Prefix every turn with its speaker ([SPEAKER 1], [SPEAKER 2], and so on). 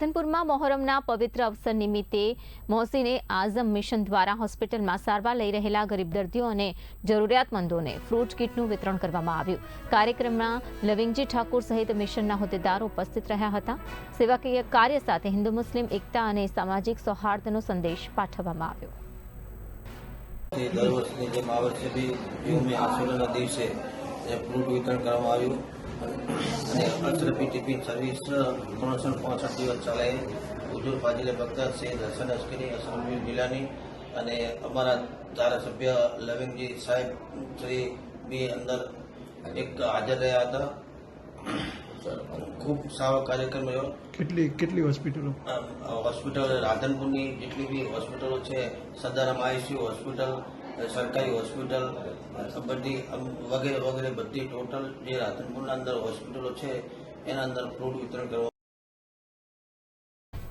[SPEAKER 1] રાધનપુરમાં મોહરમના પવિત્ર અવસર નિમિત્તે મોહસીને આઝમ મિશન દ્વારા હોસ્પિટલમાં સારવાર લઈ રહેલા ગરીબ દર્દીઓ અને જરૂરિયાતમંદોને ફ્રૂટ કીટનું વિતરણ કરવામાં આવ્યું। કાર્યક્રમમાં લવિંગજી ઠાકોર સહિત મિશનના હોદ્દેદારો ઉપસ્થિત રહ્યા હતા। સેવાકીય કાર્ય સાથે હિન્દુ મુસ્લિમ એકતા અને સામાજિક સૌહાર્દનો સંદેશ પાઠવવામાં આવ્યો।
[SPEAKER 2] દર વર્ષની જેમ આ વર્ષે બી યોમે આશુરાના દિવસે ફ્રૂટ વિતરણ કરવામાં આવ્યું અને અશરફી ટિફિન સર્વિસ 365 દિવસ ચાલે। હુજુર ફાજીલે બખ્તર સૈયદ હસન અસ્કરી, અસલમ જિલ્લાની અને અમારા ધારાસભ્ય લવિંગજી સાહેબ શ્રી બી અંદર એક હાજર રહ્યા હતા। ખૂબ સારો કાર્યક્રમ રહ્યો।
[SPEAKER 3] કેટલી હોસ્પિટલો
[SPEAKER 2] રાધનપુરની જેટલી બી હોસ્પિટલો છે, સદારામ આઈસીયુ હોસ્પિટલ, સરકારી હોસ્પિટલ બધી વગેરે વગેરે બધી ટોટલ જે રાધનપુરના અંદર હોસ્પિટલો છે એના અંદર ફ્રૂટ વિતરણ કરવા